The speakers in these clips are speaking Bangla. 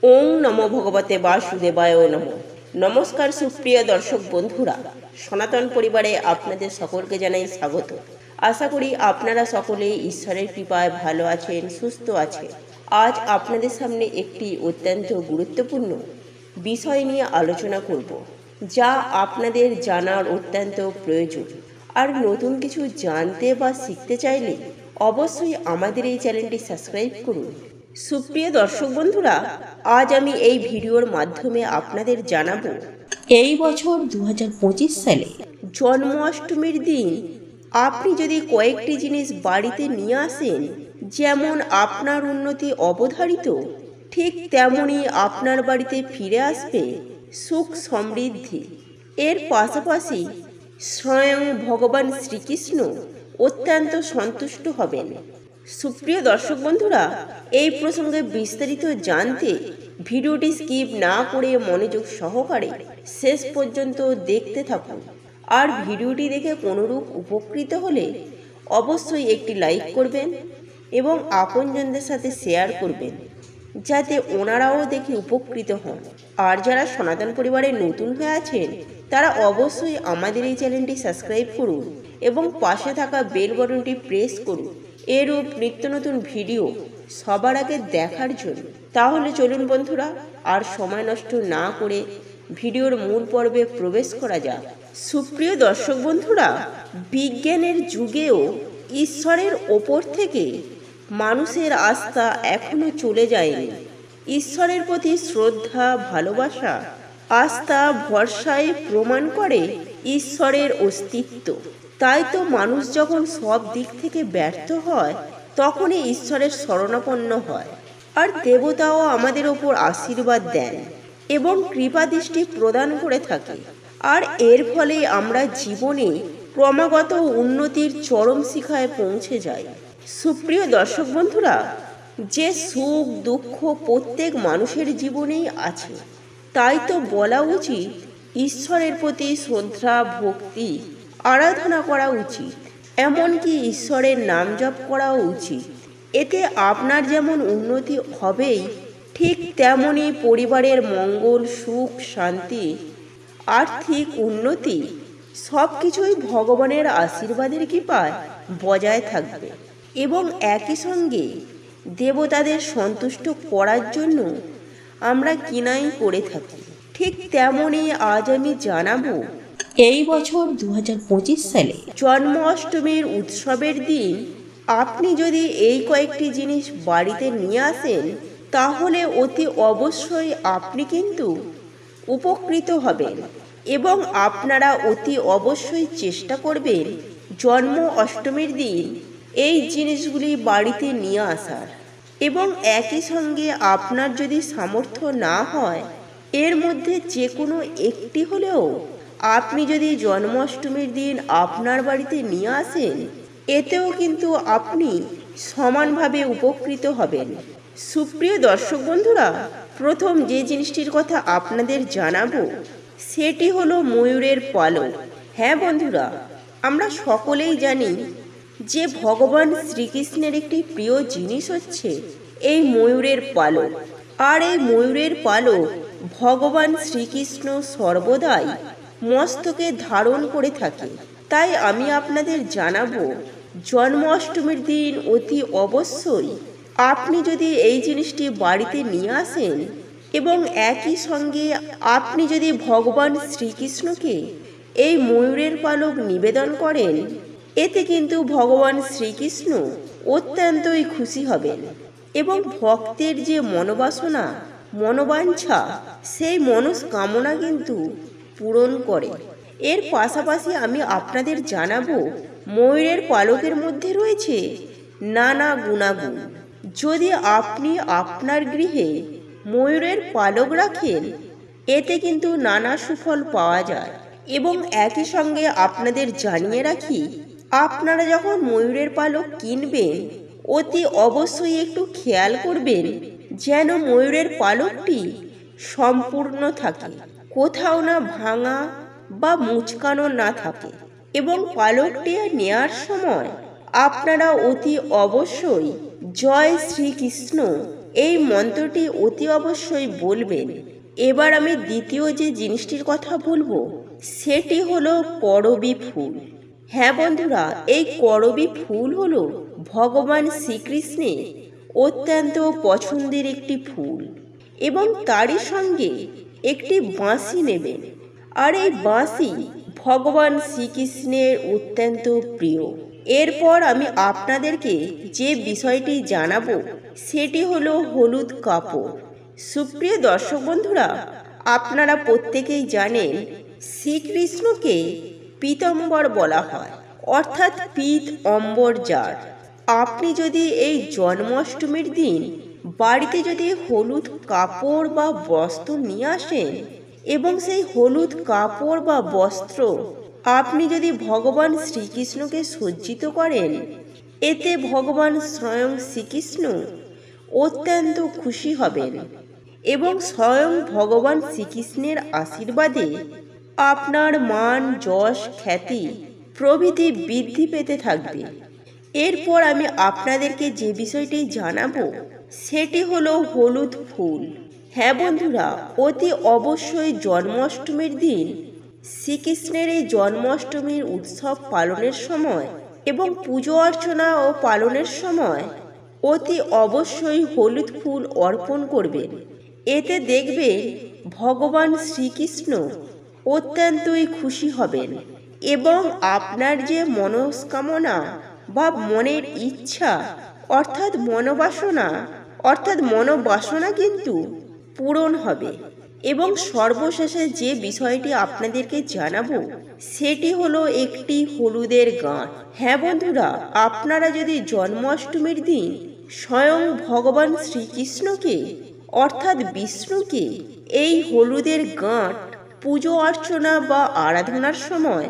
ওং নমো ভগবতে বাসুদেবায় নমঃ। নমস্কার সুপ্রিয় দর্শক বন্ধুরা, সনাতন পরিবারে আপনাদের সকলকে জানাই স্বাগত। আশা করি আপনারা সকলেই ঈশ্বরের কৃপায় ভালো আছেন, সুস্থ আছেন। আজ আপনাদের সামনে একটি অত্যন্ত গুরুত্বপূর্ণ বিষয় নিয়ে আলোচনা করব, যা আপনাদের জানার অত্যন্ত প্রয়োজন। আর নতুন কিছু জানতে বা শিখতে চাইলে অবশ্যই আমাদের এই চ্যানেলটি সাবস্ক্রাইব করুন। সুপ্রিয় দর্শক বন্ধুরা, আজ আমি এই ভিডিওর মাধ্যমে আপনাদের জানাবো, এই বছর 2025 সালে জন্মাষ্টমীর দিন আপনি যদি কয়েকটি জিনিস বাড়িতে নিয়ে আসেন, যেমন আপনার উন্নতি অবধারিত, ঠিক তেমনি আপনার বাড়িতে ফিরে আসবে সুখ সমৃদ্ধি। এর পাশাপাশি স্বয়ং ভগবান শ্রীকৃষ্ণ অত্যন্ত সন্তুষ্ট হবেন। সুপ্রিয় দর্শক বন্ধুরা, এই প্রসঙ্গে বিস্তারিত জানতে ভিডিওটি স্কিপ না করে মনোযোগ সহকারে শেষ পর্যন্ত দেখতে থাকুন। আর ভিডিওটি দেখে কোনোরূপ উপকৃত হলে অবশ্যই একটি লাইক করবেন এবং আপনজনদের সাথে শেয়ার করবেন, যাতে ওনারাও দেখে উপকৃত হন। আর যারা সনাতন পরিবারে নতুন হয়ে আছেন, তারা অবশ্যই আমাদের এই চ্যানেলটি সাবস্ক্রাইব করুন এবং পাশে থাকা বেল বাটনটি প্রেস করুন, এরূপ নিত্য নতুন ভিডিও সবার আগে দেখার জন্য। তাহলে চলুন বন্ধুরা, আর সময় নষ্ট না করে ভিডিওর মূল পর্বে প্রবেশ করা যাক। সুপ্রিয় দর্শক বন্ধুরা, বিজ্ঞানের যুগেও ঈশ্বরের ওপর থেকে মানুষের আস্থা এখনো চলে যায়নি। ঈশ্বরের প্রতি শ্রদ্ধা, ভালোবাসা, আস্থা, ভরসায় প্রমাণ করে ঈশ্বরের অস্তিত্ব। তাই তো মানুষ যখন সব দিক থেকে ব্যর্থ হয়, তখনই ঈশ্বরের শরণাপন্ন হয়। আর দেবতাও আমাদের ওপর আশীর্বাদ দেন এবং কৃপা দৃষ্টি প্রদান করে থাকে। আর এর ফলে আমরা জীবনে ক্রমাগত উন্নতির চরম শিখায় পৌঁছে যাই। সুপ্রিয় দর্শক বন্ধুরা, যে সুখ দুঃখ প্রত্যেক মানুষের জীবনেই আছে, তাই তো বলা উচিত ঈশ্বরের প্রতি শ্রদ্ধা, ভক্তি, আরাধনা করা উচিত, এমনকি ঈশ্বরের নাম জপ করাও উচিত। এতে আপনার যেমন উন্নতি হবেই, ঠিক তেমনি পরিবারের মঙ্গল, সুখ, শান্তি, আর্থিক উন্নতি সব কিছুই ভগবানের আশীর্বাদের কৃপায় বজায় থাকবে। এবং একই সঙ্গে দেবতাদের সন্তুষ্ট করার জন্য আমরা কিনাই করে থাকি। ঠিক তেমনি আজ আমি জানাবো, এই বছর 2025 সালে জন্মাষ্টমীর উৎসবের দিন আপনি যদি এই কয়েকটি জিনিস বাড়িতে নিয়ে আসেন, তাহলে অতি অবশ্যই আপনি কিন্তু উপকৃত হবেন। এবং আপনারা অতি অবশ্যই চেষ্টা করবেন জন্ম অষ্টমীর দিন এই জিনিসগুলি বাড়িতে নিয়ে আসার। এবং একই সঙ্গে আপনার যদি সামর্থ্য না হয়, এর মধ্যে যে কোনো একটি হলেও আপনি যদি জন্মাষ্টমীর দিন আপনার বাড়িতে নিয়ে আসেন, এতেও কিন্তু আপনি সমানভাবে উপকৃত হবেন। সুপ্রিয় দর্শক বন্ধুরা, প্রথম যে জিনিসটির কথা আপনাদের জানাবো, সেটি হলো ময়ূরের পালক। হ্যাঁ বন্ধুরা, আমরা সকলেই জানি যে ভগবান শ্রীকৃষ্ণের একটি প্রিয় জিনিস হচ্ছে এই ময়ূরের পালক। আর এই ময়ূরের পালক ভগবান শ্রীকৃষ্ণ সর্বদাই মস্তকে ধারণ করে থাকে। তাই আমি আপনাদের জানাবো, জন্মাষ্টমীর দিন অতি অবশ্যই আপনি যদি এই জিনিসটি বাড়িতে নিয়ে আসেন এবং একই সঙ্গে আপনি যদি ভগবান শ্রীকৃষ্ণকে এই ময়ূরের পালক নিবেদন করেন, এতে কিন্তু ভগবান শ্রীকৃষ্ণ অত্যন্তই খুশি হবেন এবং ভক্তের যে মনোবাসনা, মনোবাঞ্ছা, সেই মনস্কামনা কিন্তু পূরণ করে। এর পাশাপাশি আমি আপনাদের জানাবো, ময়ূরের পালকের মধ্যে রয়েছে নানা গুণাগুণ। যদি আপনি আপনার গৃহে ময়ূরের পালক রাখেন, এতে কিন্তু নানা সুফল পাওয়া যায়। এবং একই সঙ্গে আপনাদের জানিয়ে রাখি, আপনারা যখন ময়ূরের পালক কিনবেন, অতি অবশ্যই একটু খেয়াল করবেন যেন ময়ূরের পালকটি সম্পূর্ণ থাকে, কোথাও না ভাঙা বা মুচকানো না থাকে। এবং পালকটি নেয়ার সময় আপনারা অতি অবশ্যই জয় শ্রীকৃষ্ণ এই মন্ত্রটি অতি অবশ্যই বলবেন। এবার আমি দ্বিতীয় যে জিনিসটির কথা বলবো সেটি হলো করবী ফুল। হ্যাঁ বন্ধুরা, এই করবী ফুল হলো ভগবান শ্রীকৃষ্ণের অত্যন্ত পছন্দের একটি ফুল এবং তারই সঙ্গে একটি বাঁশি নেবেন। আর এই বাঁশি ভগবান শ্রীকৃষ্ণের অত্যন্ত প্রিয়। এরপর আমি আপনাদেরকে যে বিষয়টি জানাবো সেটি হলো হলুদ কাপড়। সুপ্রিয় দর্শক বন্ধুরা, আপনারা প্রত্যেকেই জানেন শ্রীকৃষ্ণকে পীতাম্বর বলা হয়, অর্থাৎ পীত অম্বর যার। আপনি যদি এই জন্মাষ্টমীর দিন বাড়িতে যদি হলুদ কাপড় বা বস্ত্র নিয়ে আসেন এবং সেই হলুদ কাপড় বা বস্ত্র আপনি যদি ভগবান শ্রীকৃষ্ণকে সজ্জিত করেন, এতে ভগবান স্বয়ং শ্রীকৃষ্ণ অত্যন্ত খুশি হবেন এবং স্বয়ং ভগবান শ্রীকৃষ্ণের আশীর্বাদে আপনার মান, যশ, খ্যাতি প্রভৃতি বৃদ্ধি পেতে থাকবে। এরপর আমি আপনাদেরকে যে বিষয়টি জানাবো সেটি হলো হলুদ ফুল। হ্যাঁ বন্ধুরা, অতি অবশ্যই জন্মাষ্টমীর দিন শ্রীকৃষ্ণের এই জন্মাষ্টমীর উৎসব পালনের সময় এবং পুজো অর্চনা ও পালনের সময় অতি অবশ্যই হলুদ ফুল অর্পণ করবেন। এতে দেখবেন ভগবান শ্রীকৃষ্ণ অত্যন্তই খুশি হবেন এবং আপনার যে মনস্কামনা বা মনের ইচ্ছা অর্থাৎ মনোবাসনা কিন্তু পূরণ হবে। এবং সর্বশেষে যে বিষয়টি আপনাদেরকে জানাবো সেটি হলো একটি হলুদের গাঁট। হ্যাঁ বন্ধুরা, আপনারা যদি জন্মাষ্টমীর দিন স্বয়ং ভগবান শ্রীকৃষ্ণকে অর্থাৎ বিষ্ণুকে এই হলুদের গাঁট পুজো অর্চনা বা আরাধনার সময়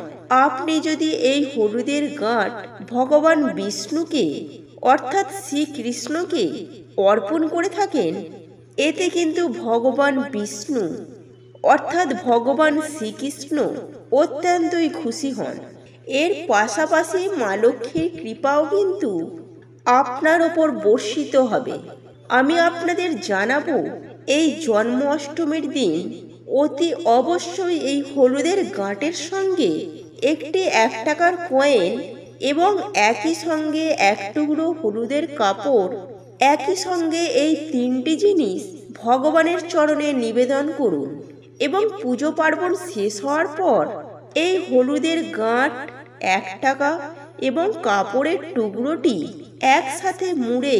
আপনি যদি এই হলুদের গাঁট ভগবান বিষ্ণুকে অর্থাৎ শ্রীকৃষ্ণকে অর্পণ করে থাকেন, এতে কিন্তু ভগবান বিষ্ণু অর্থাৎ ভগবান শ্রীকৃষ্ণ অত্যন্তই খুশি হন। এর পাশাপাশি মা লক্ষ্মীর কৃপাও কিন্তু আপনার ওপর বর্ষিত হবে। আমি আপনাদের জানাবো এই জন্মাষ্টমীর দিন অতি অবশ্যই এই হলুদের গাঁটের সঙ্গে একটি 1 টাকার কয়েন এবং একই সঙ্গে 1 টুকরো হলুদের কাপড়, একই সঙ্গে এই 3টি জিনিস ভগবানের চরণে নিবেদন করুন এবং পুজো পার্বণ শেষ হওয়ার পর এই হলুদের গাঁট, 1 টাকা এবং কাপড়ের টুকরোটি একসাথে মুড়ে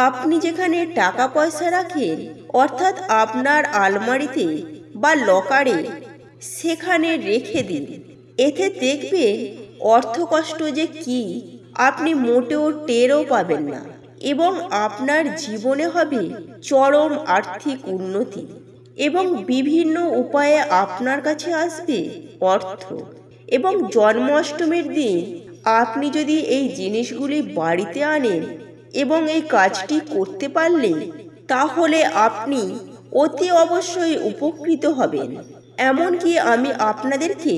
আপনি যেখানে টাকা পয়সা রাখেন অর্থাৎ আপনার আলমারিতে বা লকারে সেখানে রেখে দিন। এতে দেখবেন অর্থকষ্ট যে কি আপনি মোটেও টেরও পাবেন না এবং আপনার জীবনে হবে চরম আর্থিক উন্নতি এবং বিভিন্ন উপায়ে আপনার কাছে আসবে অর্থ। এবং জন্মাষ্টমীর দিন আপনি যদি এই জিনিসগুলি বাড়িতে আনেন এবং এই কাজটি করতে পারলে তাহলে আপনি অতি অবশ্যই উপকৃত হবেন। এমনকি আমি আপনাদেরকে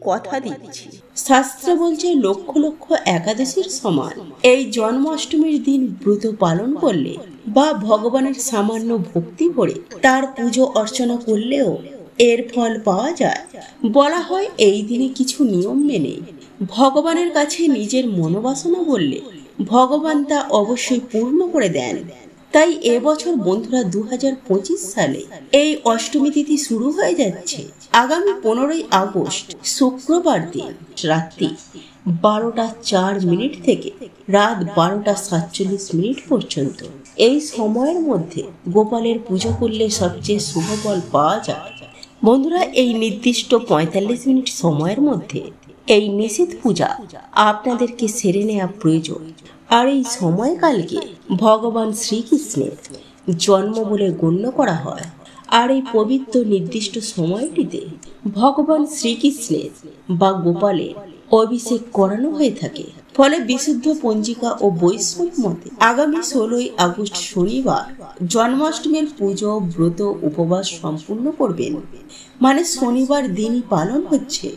কথা দিচ্ছি, শাস্ত্র বলছে লক্ষ লক্ষ একাদশীর সমান এই জন্মাষ্টমীর দিন ব্রত পালন করলে বা ভগবানের সামান্য ভক্তি করে তার পুজো অর্চনা করলেও এর ফল পাওয়া যায়। বলা হয় এই দিনে কিছু নিয়ম মেনে ভগবানের কাছে নিজের মনোবাসনা বললে ভগবান তা অবশ্যই পূর্ণ করে দেন। তাই এবছর বন্ধুরা 2025 সালে এই অষ্টমী তিথি শুরু হয়ে যাচ্ছে আগামী 15ই আগস্ট শুক্রবার দিন রাত্রি 12টা 4 মিনিট থেকে রাত 12টা 47 মিনিট পর্যন্ত। এই সময়ের মধ্যে গোপালের পুজো করলে সবচেয়ে শুভ ফল পাওয়া যায়। বন্ধুরা, এই নির্দিষ্ট 45 মিনিট সময়ের মধ্যে এই নিষিদ্ধ পূজা আপনাদেরকে সেরে নেওয়া প্রয়োজন। আর এই সময়কালকে ভগবান শ্রীকৃষ্ণের জন্ম বলে গণ্য করা হয়। আর এই পবিত্র নির্দিষ্ট সময়টিতে ভগবান শ্রীকৃষ্ণের বা গোপালের অভিষেক করানো হয়ে থাকে। ফলে বিশুদ্ধ পঞ্জিকা ও বৈষ্ণব মতে আগামী 16ই আগস্ট শনিবার জন্মাষ্টমীর পুজো, ব্রত, উপবাস সম্পূর্ণ করবেন। মানে শনিবার দিনই পালন হচ্ছে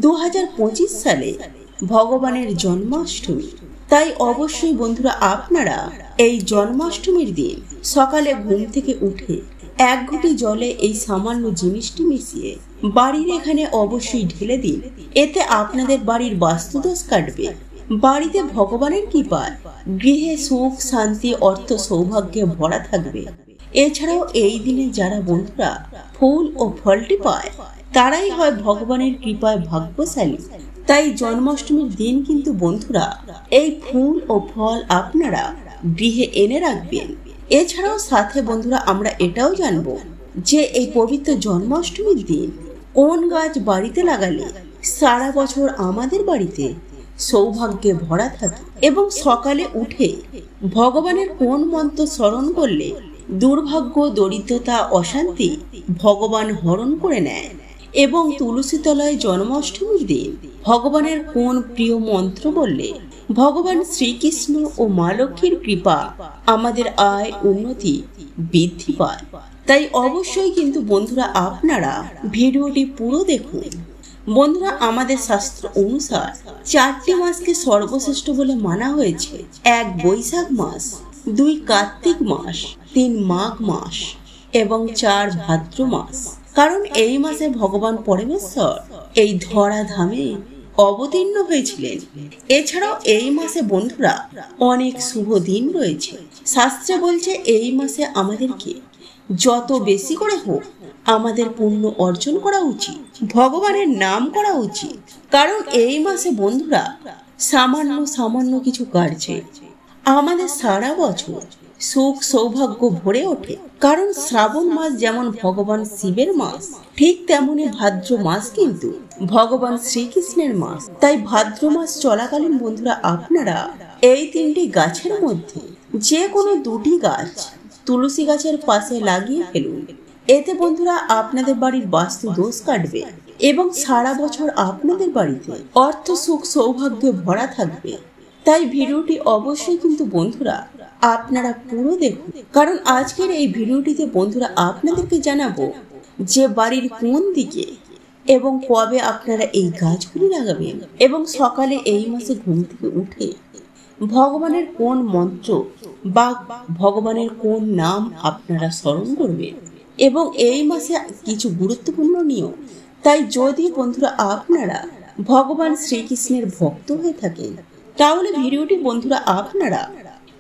2025 সালে ভগবানের জন্মাষ্টমী। তাই অবশ্যই বন্ধুরা আপনারা এই জন্মাষ্টমীর দিন সকালে ঘুম থেকে উঠে এক ঘটি জলে এই সামান্য জিনিসটি মিশিয়ে বাড়ির এখানে অবশ্যই ঢেলে দিন। এতে আপনাদের বাড়ির বাস্তুদোষ কাটবে, বাড়িতে ভগবানের কৃপায় গৃহে সুখ শান্তি অর্থ সৌভাগ্যে ভরা থাকবে। এছাড়াও এই দিনে যারা বন্ধুরা ফুল ও ফলটি পায় তারাই হয় ভগবানের কৃপায় ভাগ্যশালী। তাই জন্মাষ্টমীর দিন কিন্তু বন্ধুরা এই ফুল ও ফল আপনারা গৃহে এনে রাখবেন। এছাড়াও সাথে বন্ধুরা আমরা এটাও জানবো যে এই পবিত্র জন্মাষ্টমীর দিন কোন গাছ বাড়িতে লাগালে সারা বছর আমাদের বাড়িতে সৌভাগ্যে ভরা থাকে, এবং সকালে উঠে ভগবানের কোন মন্ত্র স্মরণ করলে দুর্ভাগ্য দরিদ্রতা অশান্তি ভগবান হরণ করে নেয়, এবং তুলসী তলায় জন্মাষ্টমীর দিন ভগবানের কোন প্রিয় মন্ত্র বললে ভগবান শ্রীকৃষ্ণ ও মা লক্ষ্মীর কৃপা আমাদের আয় উন্নতি বৃদ্ধি পায়। তাই অবশ্যই কিন্তু বন্ধুরা আপনারা ভিডিওটি পুরো দেখুন। বন্ধুরা আমাদের শাস্ত্র অনুসার 4টি মাসকে সর্বশ্রেষ্ঠ বলে মানা হয়েছে। 1 বৈশাখ মাস, 2 কার্তিক মাস, 3 মাঘ মাস এবং 4 ভাদ্র মাস। কারণ এই মাসে ভগবান পরমেশ্বর এই ধরা ধামে অবতীর্ণ হয়েছিলেন। এছাড়াও এই মাসে বন্ধুরা অনেক শুভ দিন রয়েছে। শাস্ত্রে বলছে এই মাসে আমাদেরকে যত বেশি করে হোক আমাদের পুণ্য অর্জন করা উচিত, ভগবানের নাম করা উচিত। কারণ এই মাসে বন্ধুরা সামান্য কিছু কার্যে আমাদের সারা বছর সুখ সৌভাগ্য ভরে ওঠে। কারণ শ্রাবণ মাস যেমন ভগবান শিবের মাস, ঠিক তেমনি ভাদ্র মাস কিন্তু ভগবান শ্রীকৃষ্ণের মাস। তাই ভাদ্র মাস চলাকালীন বন্ধুরা আপনারা এই 3টি গাছের মধ্যে যে কোনো 2টি গাছ তুলসী গাছের পাশে লাগিয়ে ফেলুন। এতে বন্ধুরা আপনাদের বাড়ির বাস্তু দোষ কাটবে এবং সারা বছর আপনাদের বাড়িতে অর্থ সুখ সৌভাগ্যে ভরা থাকবে। তাই ভিডিওটি অবশ্যই কিন্তু বন্ধুরা আপনারা পুরো দেখুন। কারণ আজকের এই ভিডিওটিতে বন্ধুরা আপনাদেরকে জানাবো যে বাড়ির কোন দিকে এবং কবে আপনারা এই গাছগুলি লাগাবেন, এবং সকালে এই মাসে ঘুম থেকে উঠে ভগবানের কোন মন্ত্র বা ভগবানের কোন নাম আপনারা স্মরণ করবেন, এবং এই মাসে কিছু গুরুত্বপূর্ণ নিয়ম। তাই যদি বন্ধুরা আপনারা ভগবান শ্রীকৃষ্ণের ভক্ত হয়ে থাকেন তাহলে ভিডিওটি বন্ধুরা আপনারা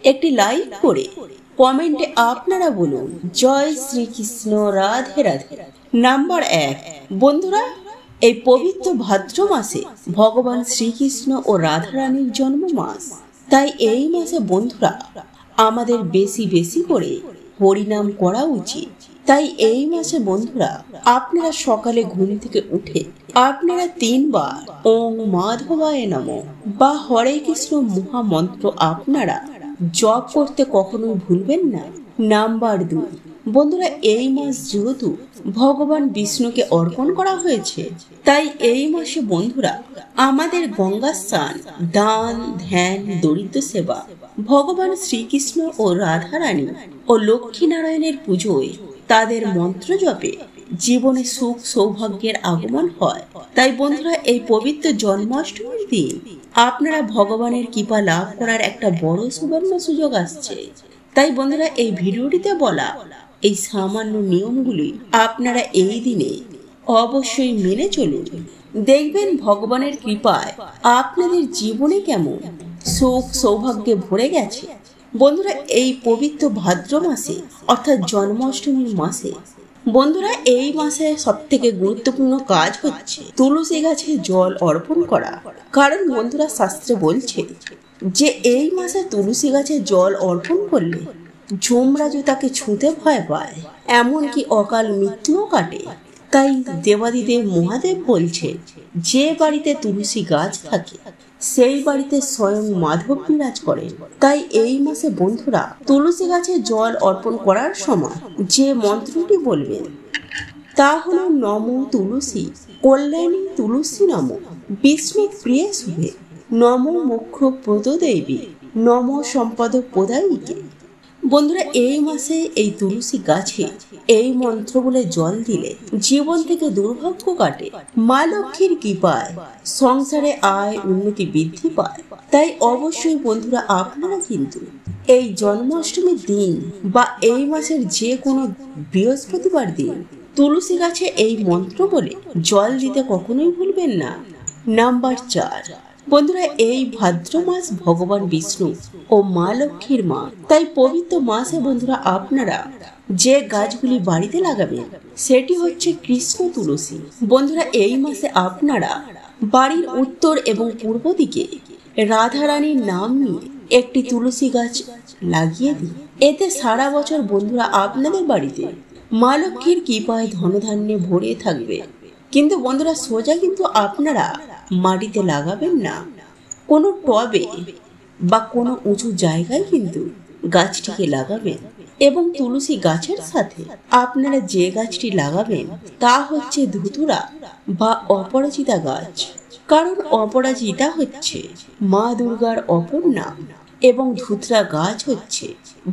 একটি লাইক করে কমেন্টে আপনারা বলুন জয় শ্রীকৃষ্ণ, রাধে রাধে। নাম্বার 1 বন্ধুরা এই পবিত্র ভাদ্র মাসে ভগবান শ্রীকৃষ্ণ ও রাধারানীর জন্ম মাস। তাই এই মাসে বন্ধুরা আমাদের বেশি করে হরিনাম করা উচিত। তাই এই মাসে বন্ধুরা আপনারা সকালে ঘুম থেকে উঠে আপনারা 3 বার ওম মাধবায় নমঃ বা হরে কৃষ্ণ মহামন্ত্র আপনারা জপ করতে কখনোই ভুলবেন না। নাম্বার 2 বন্ধুরা এই মাস যেহেতু ভগবান বিষ্ণুকে অর্পণ করা হয়েছে, তাই এই মাসে বন্ধুরা আমাদের গঙ্গা স্নান, দান ধ্যান, দরিদ্র সেবা, ভগবান শ্রীকৃষ্ণ ও রাধারানী ও লক্ষ্মীনারায়ণের পুজোয় তাদের মন্ত্র জপে জীবনে সুখ সৌভাগ্যের আগমন হয়। তাই বন্ধুরা এই পবিত্র জন্মাষ্টমীর দিন আপনারা ভগবানের কৃপা লাভ করার একটা বড় সুবর্ণ সুযোগ আসছে। তাই বন্ধুরা এই ভিডিওটিতে বলা এই সামান্য নিয়মগুলি আপনারা এই দিনে অবশ্যই মেনে চলুন। দেখবেন ভগবানের কৃপায় আপনাদের জীবনে কেমন সুখ সৌভাগ্যে ভরে গেছে। বন্ধুরা এই পবিত্র ভাদ্র মাসে অর্থাৎ জন্মাষ্টমীর মাসে বন্ধুরা এই মাসে সবথেকে গুরুত্বপূর্ণ কাজ হচ্ছে তুলসী গাছে জল অর্পণ করা। কারণ বন্ধুরা শাস্ত্রে বলছে যে এই মাসে তুলসী গাছে জল অর্পণ করলে যমরাজও তাকে ছুঁতে ভয় পায়, এমনকি অকাল মৃত্যুও কাটে। তাই দেবাদিদেব মহাদেব বলছে যে বাড়িতে তুলসী গাছ থাকে সেই বাড়িতে স্বয়ং মাধব বিরাজ করেন। তাই এই মাসে বন্ধুরা তুলসী গাছে জল অর্পণ করার সময় যে মন্ত্রটি বলবেন তা হলো নমো তুলসী কল্যাণী তুলসী নমো বিষ্ণু প্রিয়ে শুভে নমো মোক্ষ প্রদ দেবী নমো সম্পদ প্রদায়ীকে। বন্ধুরা এই মাসে এই তুলসী গাছে এই মন্ত্র বলে জল দিলে জীবন থেকে দুর্ভাগ্য কাটে, মা লক্ষ্মীর কৃপায় সংসারে আয় উন্নতি বৃদ্ধি পায়। তাই অবশ্যই বন্ধুরা আপনারা কিন্তু এই জন্মাষ্টমীর দিন বা এই মাসের যে কোনো বৃহস্পতিবার দিন তুলসী গাছে এই মন্ত্র বলে জল দিতে কখনোই ভুলবেন না। নাম্বার 4, বন্ধুরা এই ভাদ্র মাস ভগবান বিষ্ণু ও মা লক্ষ্মীর মা, তাই পবিত্র মাসে বন্ধুরা আপনারা যে গাছগুলি বাড়িতে লাগাবেন সেটি হচ্ছে কৃষ্ণ তুলসী। বন্ধুরা এই মাসে আপনারা বাড়ির উত্তর এবং পূর্ব দিকে রাধারানীর নাম নিয়ে একটি তুলসী গাছ লাগিয়ে দিন। এতে সারা বছর বন্ধুরা আপনাদের বাড়িতে মা লক্ষ্মীর কৃপায় ধনধান্যে ভরে থাকবে। কিন্তু বন্ধুরা সোজা কিন্তু আপনারা মাটিতে লাগাবেন না, কোনো টবে বা কোনো উঁচু জায়গায় কিন্তু গাছটিকে লাগাবেন। এবং তুলসী গাছের সাথে আপনারা যে গাছটি লাগাবেন তা হচ্ছে ধুতুরা বা অপরাজিতা গাছ। কারণ অপরাজিতা হচ্ছে মা দুর্গার অপর নাম এবং ধুতরা গাছ হচ্ছে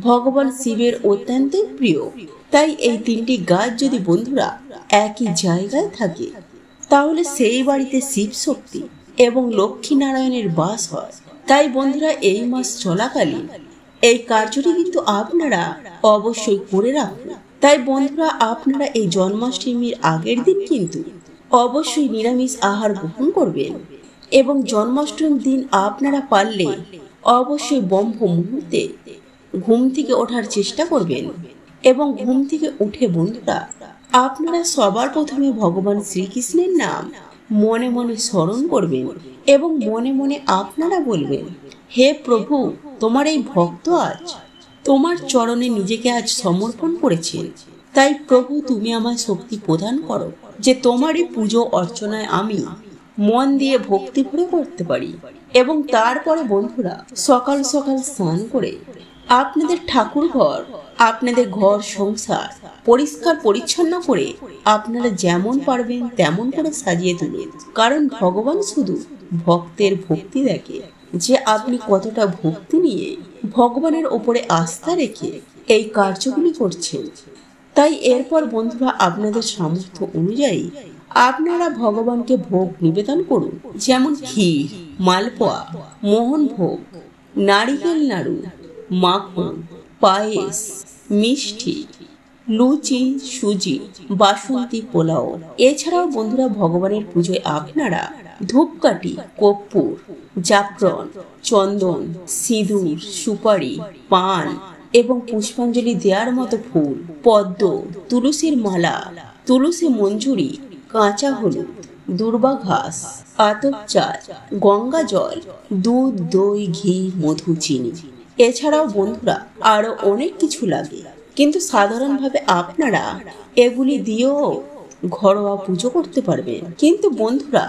ভগবান শিবের অত্যন্ত প্রিয়। তাই এই তিনটি গাছ যদি বন্ধুরা একই জায়গায় থাকে তাহলে সেই বাড়িতে শিব শক্তি এবং লক্ষ্মী নারায়ণের বাস হয়। তাই বন্ধুরা এই মাস চলাকালীন এই কার্যটি কিন্তু আপনারা অবশ্যই করে রাখুন। তাই বন্ধুরা আপনারা এই জন্মাষ্টমীর আগের দিন কিন্তু অবশ্যই নিরামিষ আহার গ্রহণ করবেন এবং জন্মাষ্টমীর দিন আপনারা পারলে অবশ্যই ব্রহ্ম মুহূর্তে ঘুম থেকে ওঠার চেষ্টা করবেন এবং ঘুম থেকে উঠে বন্ধুরা আপনারা সবার প্রথমে ভগবান শ্রীকৃষ্ণের নাম মনে মনে স্মরণ করবেন এবং মনে মনে আপনারা বলবেন, হে প্রভু, তোমার এই ভক্ত আজ তোমার চরণে নিজেকে আজ সমর্পণ করেছেন। তাই প্রভু তুমি আমায় শক্তি প্রদান করো যে তোমারই পুজো অর্চনায় আমি মন দিয়ে ভক্তি ভরে করতে পারি। এবং তারপরে বন্ধুরা সকাল সকাল স্নান করে আপনাদের ঠাকুর ঘর, আপনাদের ঘর সংসার পরিষ্কার পরিচ্ছন্ন করে আপনারা যেমন পারবেন তেমন করে সাজিয়ে তুলুন। কারণ ভগবান শুধু ভক্তের ভক্তি দেখে, যে আপনি কতটা ভক্তি নিয়ে ভগবানের ওপরে আস্থা রেখে এই কার্যগুলি করছেন। তাই এরপর বন্ধুরা আপনাদের সামর্থ্য অনুযায়ী আপনারা ভগবানকে ভোগ নিবেদন করুন, যেমন ক্ষীর, মালপোয়া, মোহন ভোগ, নারিকেল নাড়ু, মাখন, পায়েস, মিষ্টি, লুচি, সুজি, বাসন্তী পোলাও। এছাড়াও বন্ধুরা ভগবানের পুজোয় আপনারা ধূপকাঠি, কর্পূর, জাফরান, চন্দন, সিঁদুর, সুপারি, পান এবং পুষ্পাঞ্জলি দেওয়ার মতো ফুল, পদ্ম, তুলসীর মালা, তুলসী মঞ্জুরি, কাঁচা হলুদ, দুর্বা ঘাস, আতপ চাল, গঙ্গা জল, দুধ, দই, ঘি, মধু, চিনি। এছাড়াও বন্ধুরা আরো অনেক কিছু লাগে, কিন্তু সাধারণভাবে আপনারা এগুলি দিয়েও ঘরোয়া পুজো করতে পারবেন। কিন্তু বন্ধুরা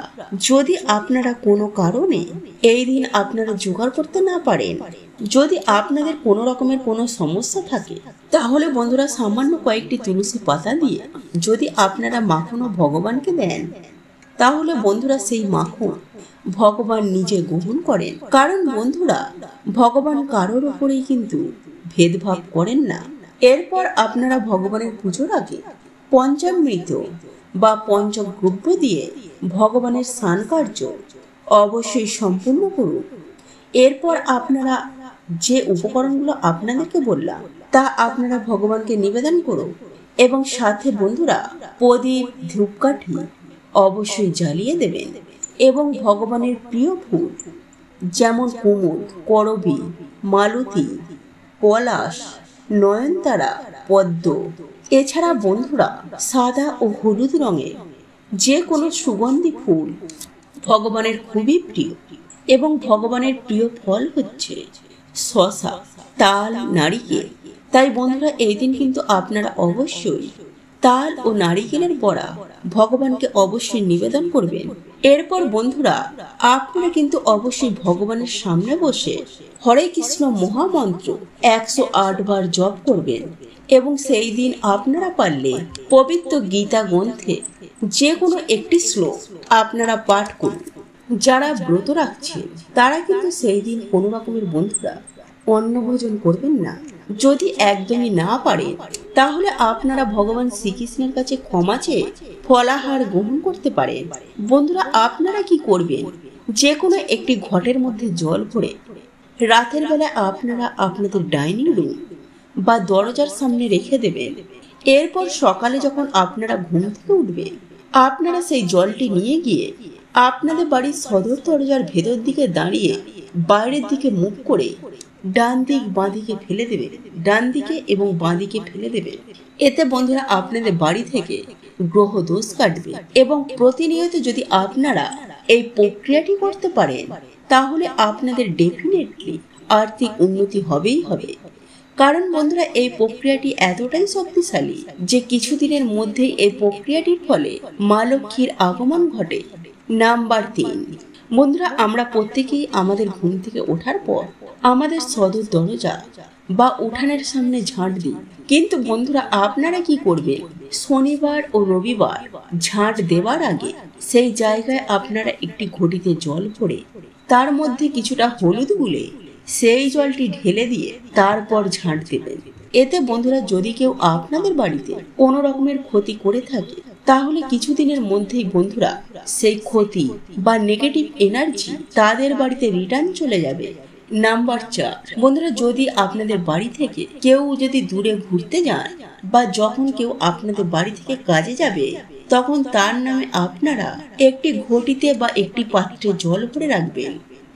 যদি আপনারা কোনো কারণে এই দিন আপনারা জোগাড় করতে না পারেন, যদি আপনাদের কোনো রকমের কোনো সমস্যা থাকে, তাহলে বন্ধুরা সামান্য কয়েকটি তুলসী পাতা দিয়ে যদি আপনারা মাখনও ভগবানকে দেন, তাহলে বন্ধুরা সেই মাখন ভগবান নিজে গ্রহণ করেন। কারণ বন্ধুরা ভগবান কারোর উপরেই কিন্তু ভেদভাব করেন না। এরপর আপনারা ভগবানের পুজোর আগে পঞ্চামৃত বা পঞ্চদ্রব্য দিয়ে ভগবানের স্নান কার্য অবশ্যই সম্পূর্ণ করুন। এরপর আপনারা যে উপকরণগুলো আপনাদেরকে বললাম তা আপনারা ভগবানকে নিবেদন করুন এবং সাথে বন্ধুরা প্রদীপ, ধূপকাঠি অবশ্যই জ্বালিয়ে দেবেন এবং ভগবানের প্রিয় ফুল যেমন কুমুদ, করবী, মালতী, পলাশ, নয়নতারা, পদ্ম, এছাড়া বন্ধুরা সাদা ও হলুদ রঙের যে কোনো সুগন্ধি ফুল ভগবানের খুবই প্রিয়। এবং ভগবানের প্রিয় ফল হচ্ছে শসা, তাল, নারিকেল। তাই বন্ধুরা এই দিন কিন্তু আপনারা অবশ্যই তাল ও নারিকেলের বড়া ভগবানকে অবশ্যই নিবেদন করবেন। এরপর বন্ধুরা আপনারা কিন্তু অবশ্যই ভগবানের সামনে বসে হরে কৃষ্ণ মহামন্ত্র 108 বার জপ করবেন এবং সেই দিন আপনারা পারলে পবিত্র গীতা গ্রন্থে যে কোনো একটি শ্লোক আপনারা পাঠ করুন। যারা ব্রত রাখছেন তারা কিন্তু সেই দিন কোনো রকমের বন্ধুরা অন্ন ভোজন করবেন না। যদি একদমই না পারেন তাহলে আপনারা ভগবান শ্রীকৃষ্ণের কাছে ক্ষমা চেয়ে ফলাহার গ্রহণ করতে পারেন। বন্ধুরা আপনারা কি করবেন, যে কোনো একটি ঘটের মধ্যে জল ভরে রাতের বেলা আপনারা আপনাদের ডাইনিং রুম বা দরজার সামনে রেখে দেবেন। এরপর সকালে যখন আপনারা ঘুম থেকে উঠবেন, আপনারা সেই জলটি নিয়ে গিয়ে আপনাদের বাড়ির সদর দরজার ভেতর দিকে দাঁড়িয়ে বাইরের দিকে মুখ করে ডান দিক বাঁ দিকে ফেলে দেবেন, ডান দিকে এবং বাঁ দিকে ফেলে দেবেন। এতে বন্ধুরা আপনাদের বাড়ি থেকে গ্রহ দোষ কাটবে। এবং প্রতিনিয়ত যদি আপনারা এই প্রক্রিয়াটি করতে পারেন, তাহলে আপনাদের ডেফিনেটলি আর্থিক উন্নতি হবেই হবে। কারণ বন্ধুরা এই প্রক্রিয়াটি এতটাই শক্তিশালী যে কিছুদিনের মধ্যেই এই প্রক্রিয়াটির ফলে মা লক্ষ্মীর আগমন ঘটে। নাম্বার 3, বন্ধুরা আমরা প্রত্যেকেই আমাদের ঘুম থেকে ওঠার পর আমাদের সদর দরজা বা উঠানের সামনে ঝাঁট দিই। কিন্তু বন্ধুরা আপনারা কি করবেন, শনিবার ও রবিবার ঝাঁট দেওয়ার আগে সেই জায়গায় আপনারা একটি ঘটিতে জল ভরে তার মধ্যে কিছুটা হলুদ গুলে সেই জলটি ঢেলে দিয়ে তারপর ঝাঁট দেবেন। এতে বন্ধুরা যদি কেউ আপনাদের বাড়িতে কোনো রকমের ক্ষতি করে থাকে, তাহলে কিছুদিনের মধ্যেই বন্ধুরা সেই ক্ষতি বা নেগেটিভ এনার্জি তাদের বাড়িতে রিটার্ন চলে যাবে। নাম্বার 4, বন্ধুরা যদি আপনাদের বাড়ি থেকে কেউ যদি দূরে ঘুরতে যান বা যখন কেউ আপনাদের বাড়ি থেকে কাজে যাবে, তখন তার নামে আপনারা একটি ঘটিতে বা একটি পাত্রে জল ভরে রাখবেন।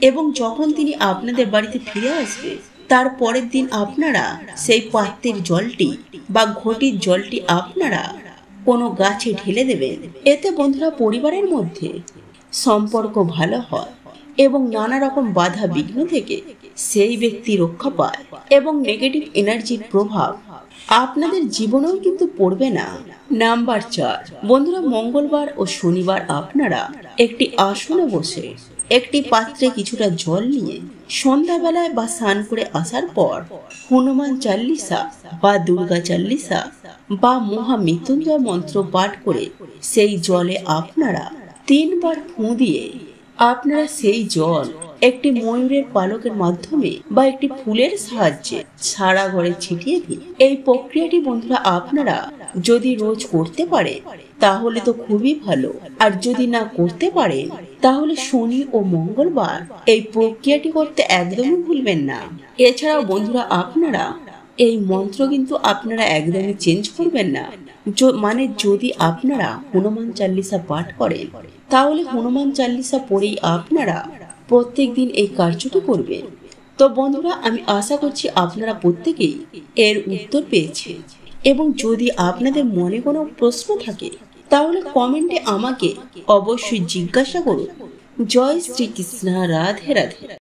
এবং যখন তিনি আপনাদের বাড়িতে ফিরে আসবে, তার পরের দিন আপনারা সেই পাত্রের জলটি বা ঘটির জলটি আপনারা কোনো গাছে ঢেলে দেবেন। এতে বন্ধুরা পরিবারের মধ্যে সম্পর্ক ভালো হয় এবং নানা রকম বাধা বিঘ্ন থেকে সেই ব্যক্তি রক্ষা পায় এবং নেগেটিভ এনার্জির প্রভাব আপনাদের জীবনেও কিন্তু পড়বে না। নাম্বার 4, বন্ধুরা মঙ্গলবার ও শনিবার আপনারা একটি আসনে বসে একটি পাত্রে কিছুটা জল নিয়ে সন্ধ্যাবেলায় বা স্নান করে আসার পর হনুমান চাল্লিশা বা দুর্গা চাল্লিশা বা মহামৃত্যুঞ্জয় মন্ত্র পাঠ করে সেই জলে আপনারা 3 বার ফুঁ দিয়ে আপনারা সেই জল একটি ময়ূরের পালকের মাধ্যমে বা একটি ফুলের সাহায্যে সারা ঘরে ছিটিয়ে দিন। এই প্রক্রিয়াটি বন্ধুরা আপনারা যদি রোজ করতে পারে তাহলে তো খুবই ভালো, আর যদি না করতে পারেন তাহলে শনি ও মঙ্গলবার এই প্রক্রিয়াটি করতে একদমই ভুলবেন না। এছাড়াও বন্ধুরা আপনারা এই মন্ত্র কিন্তু আপনারা একদমই চেঞ্জ করবেন না। মানে যদি আপনারা হনুমান চাল্লিশা পাঠ করেন, তাহলে হনুমান চাল্লিশা পড়েই আপনারা প্রত্যেক দিন এই কার্যটি করবেন। তো বন্ধুরা আমি আশা করছি আপনারা প্রত্যেকেই এর উত্তর পেয়েছেন, এবং যদি আপনাদের মনে কোনো প্রশ্ন থাকে তাহলে কমেন্টে আমাকে অবশ্যই জিজ্ঞাসা করুন। জয় শ্রীকৃষ্ণ, রাধে রাধে।